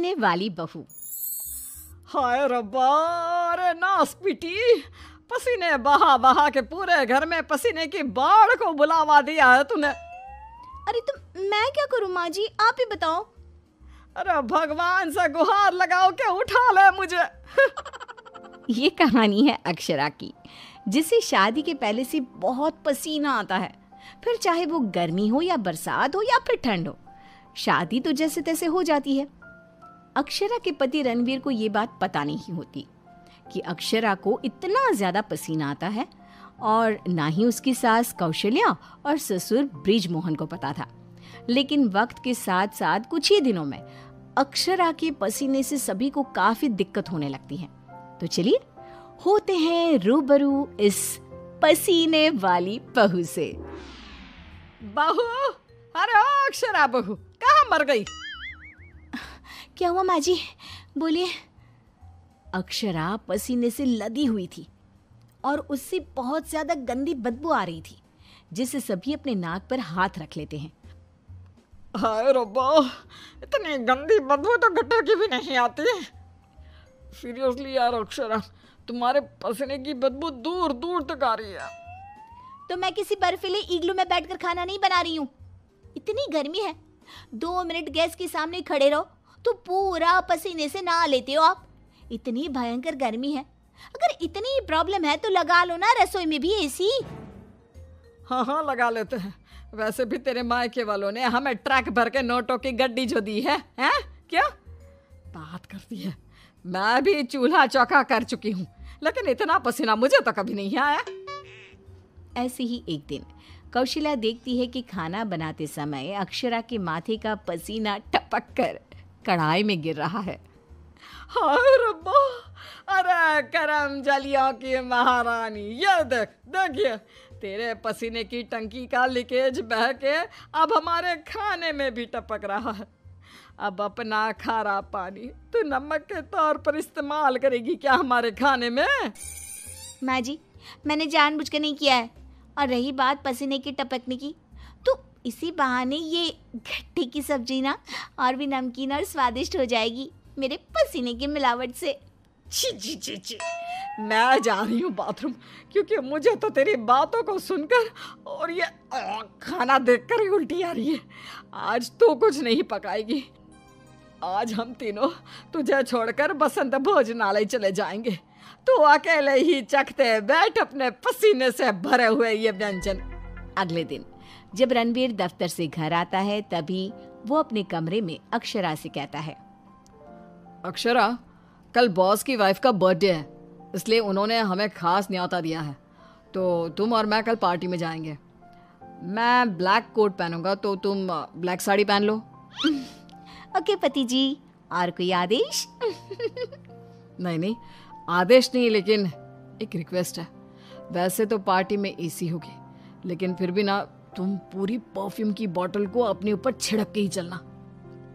पसीने वाली बहू। हाय रब्बा, अरे नास पीटी, पसीने बहा बहा के पूरे घर में पसीने की बाढ़ को बुलावा दिया है तूने। अरे तो मैं क्या करूं माँ जी, आप ही बताओ। अरे भगवान से गुहार लगाओ के उठा ले मुझे। ये कहानी है अक्षरा की, जिसे शादी के पहले से बहुत पसीना आता है, फिर चाहे वो गर्मी हो या बरसात हो या फिर ठंड हो, शादी तो जैसे तैसे हो जाती है। अक्षरा के पति रणवीर को ये बात पता नहीं होती कि अक्षरा को इतना ज्यादा पसीना आता है, और ना ही उसकी सास कौशल्या और ससुर ब्रिजमोहन को पता था। लेकिन वक्त के साथ साथ कुछ ही दिनों में अक्षरा के पसीने से सभी को काफी दिक्कत होने लगती है। तो चलिए होते हैं रूबरू इस पसीने वाली बहू से। बहू, अरे ओ अक्षरा बहू, कहाँ मर गई? क्या हुआ माँ जी, बोलिए। अक्षरा पसीने से लदी हुई थी और उससे बहुत ज्यादा गंदी बदबू आ रही थी, जिससे सभी अपने नाक पर हाथ रख लेते हैं। हाय रब्बा, इतनी गंदी बदबू तो गटर की भी नहीं आती। सीरियसली यार अक्षरा, तुम्हारे पसीने की बदबू दूर दूर तक आ रही है। तो मैं किसी बर्फीले इग्लू में बैठकर खाना नहीं बना रही हूँ। इतनी गर्मी है, 2 मिनट गैस के सामने खड़े रहो तो पूरा पसीने से नहा लेते हो आप। इतनी भयंकर गर्मी है, अगर इतनी प्रॉब्लम है तो लगा लो ना रसोई में भी एसी। हाँ हाँ लगा लेते हैं। वैसे भी तेरे मायके वालों ने हमें ट्रक भर के नोटों की गड्डी जो दी है, हैं? क्या बात करती है? मैं भी चूल्हा चौका कर चुकी हूँ, लेकिन इतना पसीना मुझे तो कभी नहीं आया। ऐसे ही एक दिन कौशल्या देखती है कि खाना बनाते समय अक्षरा के माथे का पसीना टपक कर कढ़ाई में गिर रहा है। हाय रब्बा, अरे करम जलियों की महारानी, ये देख, देखिए तेरे पसीने की टंकी का लीकेज बह के अब हमारे खाने में भी टपक रहा है। अब अपना खारा पानी तू नमक के तौर पर इस्तेमाल करेगी क्या हमारे खाने में? माँ जी, मैंने जानबूझकर नहीं किया है। और रही बात पसीने की टपकने की, तो इसी बहाने ये गट्टे की सब्जी ना और भी नमकीन और स्वादिष्ट हो जाएगी मेरे पसीने की मिलावट से। छी छी छी छी, मैं जा रही हूँ बाथरूम, क्योंकि मुझे तो तेरी बातों को सुनकर और ये खाना देखकर ही उल्टी आ रही है। आज तो कुछ नहीं पकाएगी। आज हम तीनों तुझे छोड़कर बसंत भोजनालय चले जाएंगे। तू अकेले ही चखते बैठ अपने पसीने से भरे हुए ये व्यंजन। अगले दिन जब रणवीर दफ्तर से घर आता है, तभी वो अपने कमरे में अक्षरा से कहता है, अक्षरा, कल बॉस की वाइफ का बर्थडे है, इसलिए उन्होंने हमें खास न्योता दिया है, तो तुम और मैं कल पार्टी में जाएंगे। मैं ब्लैक कोट पहनूंगा, तो तुम ब्लैक साड़ी पहन लो। ओके पति जी, और कोई आदेश? नहीं नहीं, आदेश नहीं, लेकिन एक रिक्वेस्ट है। वैसे तो पार्टी में एसी होगी, लेकिन फिर भी ना तुम पूरी परफ्यूम की बोतल को अपने ऊपर छिड़क के ही चलना।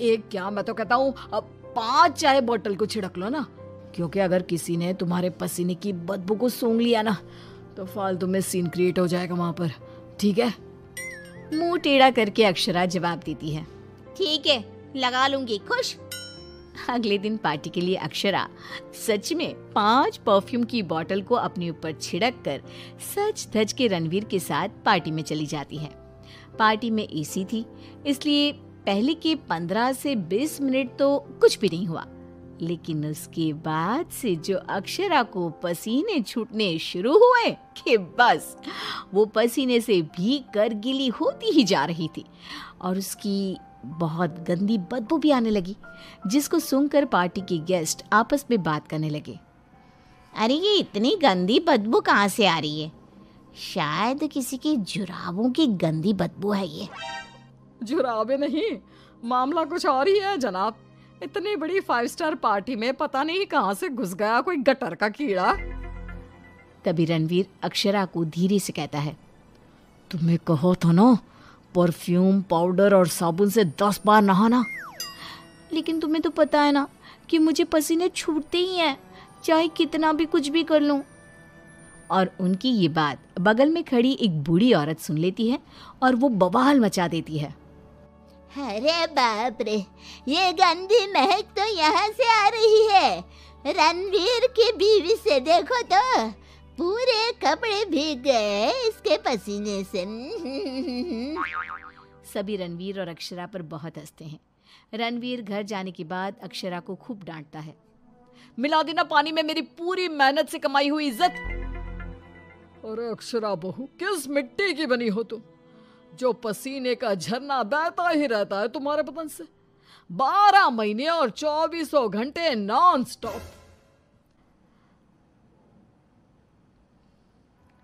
एक क्या, मैं तो कहता हूँ अब 5 चाय बोतल को छिड़क लो ना, क्योंकि अगर किसी ने तुम्हारे पसीने की बदबू को सूंघ लिया ना तो फालतू में सीन क्रिएट हो जाएगा वहां पर, ठीक है? मुंह टेढ़ा करके अक्षरा जवाब देती है, ठीक है, लगा लूंगी, खुश। अगले दिन पार्टी के लिए अक्षरा सच में 5 परफ्यूम की बोतल को अपने ऊपर छिड़क कर सच धज के रणवीर के साथ पार्टी में चली जाती है। पार्टी में एसी थी, इसलिए पहले के 15 से 20 मिनट तो कुछ भी नहीं हुआ, लेकिन उसके बाद से जो अक्षरा को पसीने छूटने शुरू हुए कि बस वो पसीने से भीग कर गीली होती ही जा रही थी, और उसकी बहुत गंदी बदबू भी आने लगी, जिसको सूंघकर पार्टी के गेस्ट आपस में बात करने लगे। अरे ये इतनी गंदी बदबू कहाँ से आ रही है? शायद किसी के जुराबों की गंदी बदबू है ये। जुराबे नहीं, मामला कुछ और ही है जनाब। इतनी बड़ी 5 स्टार पार्टी में पता नहीं कहाँ से घुस गया कोई गटर का कीड़ा। तभी रणवीर अक्षरा को धीरे से कहता है, तुम्हें कहो तो ना परफ्यूम, पाउडर और साबुन से 10 बार नहाना। लेकिन तुम्हें तो पता है ना कि मुझे पसीने छूटते ही हैं, चाहे कितना भी कुछ भी कर लूं। और उनकी ये बात बगल में खड़ी एक बूढ़ी औरत सुन लेती है और वो बवाल मचा देती है। अरे बाप रे, ये गंदी महक तो यहाँ से आ रही है। रणवीर की बीवी से देखो तो पूरे कपड़े भीग गए इसके पसीने से। सभी रणवीर और अक्षरा पर बहुत हंसते हैं। रणवीर घर जाने के बाद अक्षरा को खूब डांटता है। मिला दी ना पानी में मेरी पूरी मेहनत से कमाई हुई इज्जत। अरे अक्षरा बहू, किस मिट्टी की बनी हो तुम, जो पसीने का झरना बहता ही रहता है तुम्हारे बदन से 12 महीने और 2400 घंटे नॉन स्टॉप।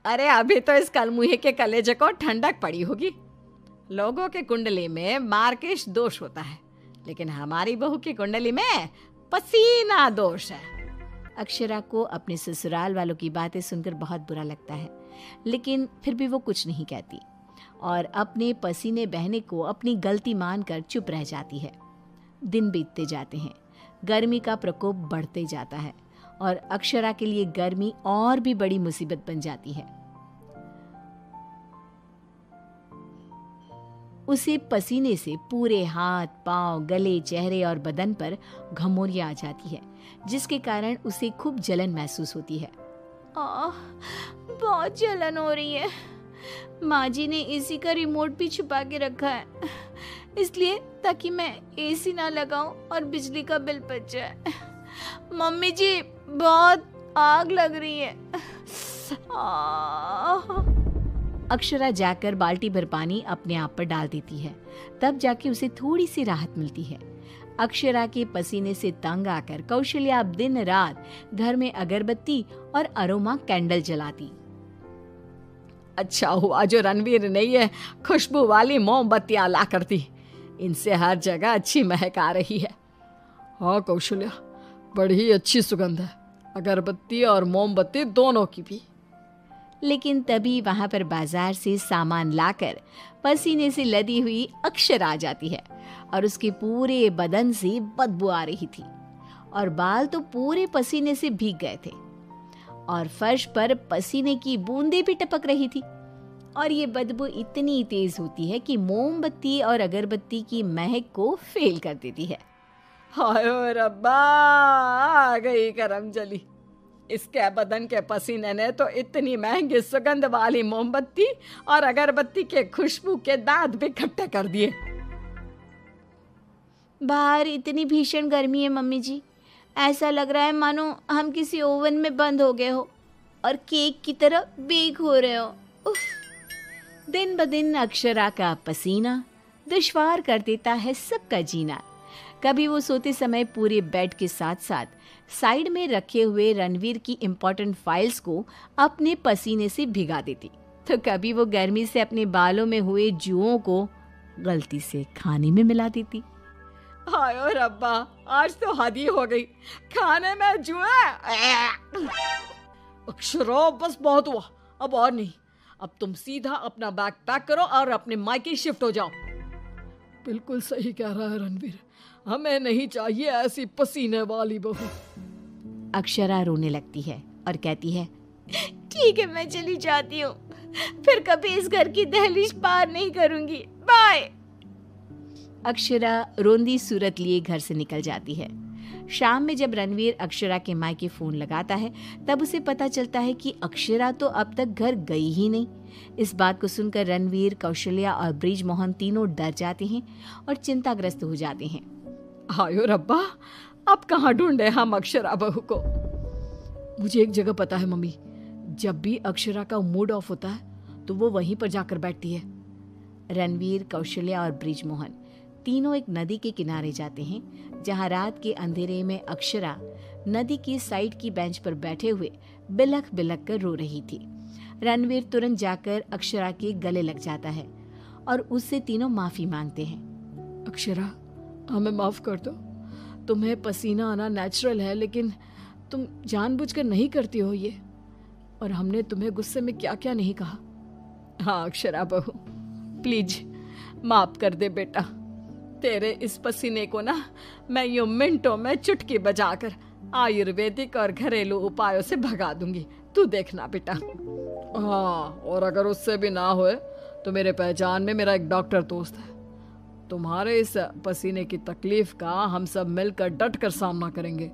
अरे अभी तो इस कलमुहे के कलेजे को ठंडक पड़ी होगी। लोगों के कुंडली में मार्केश दोष होता है, लेकिन हमारी बहू की कुंडली में पसीना दोष है। अक्षरा को अपने ससुराल वालों की बातें सुनकर बहुत बुरा लगता है, लेकिन फिर भी वो कुछ नहीं कहती और अपने पसीने बहने को अपनी गलती मानकर चुप रह जाती है। दिन बीतते जाते हैं, गर्मी का प्रकोप बढ़ते जाता है और अक्षरा के लिए गर्मी और भी बड़ी मुसीबत बन जाती है। उसे पसीने से पूरे हाथ, पांव, गले, चेहरे और बदन पर घमौरियां आ जाती है, जिसके कारण उसे खूब जलन महसूस होती है। बहुत जलन हो रही है। माँ जी ने एसी का रिमोट भी छुपा के रखा है, इसलिए ताकि मैं एसी ना लगाऊं और बिजली का बिल बच जाए। मम्मी जी, बहुत आग लग रही है। अक्षरा जाकर बाल्टी भर पानी अपने आप पर डाल देती है, तब जाके उसे थोड़ी सी राहत मिलती है। अक्षरा के पसीने से तंग आकर कौशल्या अब दिन रात घर में अगरबत्ती और अरोमा कैंडल जलाती। अच्छा हुआ जो रणवीर ने ये खुशबू वाली मोमबत्तियां ला कर दी, इनसे हर जगह अच्छी महक आ रही है। हाँ कौशल्या, बड़ी अच्छी सुगंध है, अगरबत्ती और मोमबत्ती दोनों की भी। लेकिन तभी वहां पर बाजार से सामान लाकर पसीने से लदी हुई अक्षरा आ जाती है और उसके पूरे बदन से बदबू आ रही थी और बाल तो पूरे पसीने से भीग गए थे और फर्श पर पसीने की बूंदें भी टपक रही थी और ये बदबू इतनी तेज होती है कि मोमबत्ती और अगरबत्ती की महक को फेल कर देती है। हाय रब्बा, आ गई करम जली। इसके बदन के पसीने ने तो इतनी महंगी सुगंध वाली मोमबत्ती और अगरबत्ती के खुशबू के दांत भी इकट्ठे कर दिए। बाहर इतनी भीषण गर्मी है मम्मी जी, ऐसा लग रहा है मानो हम किसी ओवन में बंद हो गए हो और केक की तरह बेक हो रहे हो। उफ। दिन ब दिन अक्षरा का पसीना दुश्वार कर देता है सबका जीना। कभी वो सोते समय पूरे बेड के साथ साथ साइड में रखे हुए रणवीर की इम्पोर्टेंट फाइल्स को अपने पसीने से भिगा देती, तो कभी वो गर्मी से अपने बालों में हुए जुओं को गलती से खाने में मिला देती। हाय रब्बा, आज तो हद ही हो गई, खाने में जुए। अक्षरा बस बहुत हुआ, अब और नहीं। अब तुम सीधा अपना बैग पैक करो और अपने मायके शिफ्ट हो जाओ। बिल्कुल सही कह रहा है रणवीर, हमें नहीं चाहिए ऐसी पसीने वाली बहू। अक्षरा रोने लगती है और कहती है, ठीक है, मैं चली जाती हूँ, फिर कभी इस घर की दहलीज पार नहीं करूंगी, बाय। अक्षरा रोंदी सूरत लिए घर से निकल जाती है। शाम में जब रणवीर अक्षरा के मायके फोन लगाता है, तब उसे पता चलता है कि अक्षरा तो अब तक घर गई ही नहीं। इस बात को सुनकर रणवीर, कौशल्या और ब्रिज मोहन तीनों डर जाते हैं और चिंताग्रस्त हो जाते हैं। हायो रब्बा, अब कहाँ ढूंढे हम अक्षरा बहू को। मुझे एक जगह पता है मम्मी, जब भी अक्षरा का मूड ऑफ होता है तो वो वहीं पर जाकर बैठती है। रणवीर, कौशल्या और ब्रिज मोहन तीनों एक नदी के किनारे जाते हैं, जहां रात के अंधेरे में अक्षरा नदी की साइड की बेंच पर बैठे हुए बिलख बिलख कर रो रही थी। रणवीर तुरंत जाकर अक्षरा के गले लग जाता है और उससे तीनों माफी मांगते हैं। अक्षरा, हमें माफ कर दो, तुम्हें पसीना आना नेचुरल है, लेकिन तुम जानबूझकर नहीं करती हो ये, और हमने तुम्हें गुस्से में क्या क्या नहीं कहा। हाँ अक्षरा बहू, प्लीज माफ कर दे बेटा। तेरे इस पसीने को ना मैं यूं मिनटों में चुटकी बजाकर आयुर्वेदिक और घरेलू उपायों से भगा दूंगी, तू देखना बेटा। हाँ, और अगर उससे भी ना होए तो मेरे पहचान में मेरा एक डॉक्टर दोस्त है, तुम्हारे इस पसीने की तकलीफ का हम सब मिलकर डट कर सामना करेंगे।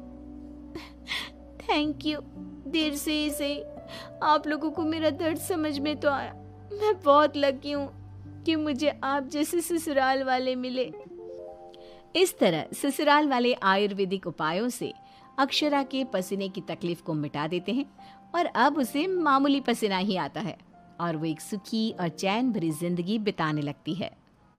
Thank you. देर से ही सही आप लोगों को मेरा दर्द समझ में तो आया। मैं बहुत लकी हूँ कि मुझे आप जैसे ससुराल वाले मिले। इस तरह ससुराल वाले आयुर्वेदिक उपायों से अक्षरा के पसीने की तकलीफ को मिटा देते हैं और अब उसे मामूली पसीना ही आता है और वो एक सुखी और चैन भरी जिंदगी बिताने लगती है।